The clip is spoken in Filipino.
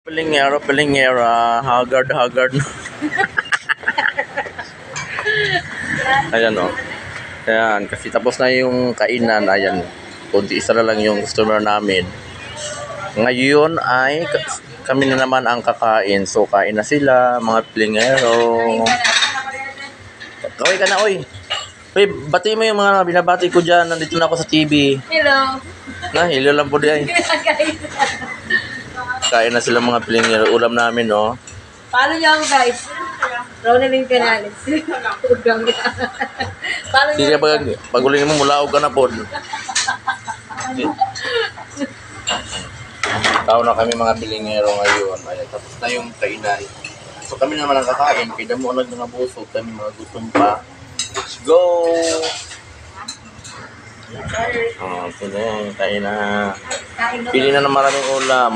Pelingera, haggard. Ayan o. Ayan, kasi tapos na yung kainan. Ayan, kunti isa na lang yung customer namin. Ngayon ay kami na naman ang kakain. So, kain na sila, mga pelingero. Kaway ka na, oy. Uy, bati mo yung mga binabati ko dyan. Nandito na ako sa TV. Hello. Hello lang po di ay. Kain na sila mga pelingero. Ulam namin, no? Follow niyo ako, guys. Ronaldin Canales. Follow Hindi niyo. ka pag-uling mo, mulaog ka na po. Tao na kami mga pelingero ngayon. Ayan, tapos na yung kainan. So kami naman ang kakain. Kaya mo lang na busog. Kami mga gutom pa. Let's go! Ito na yung kain na. Pili na ng maraming ulam.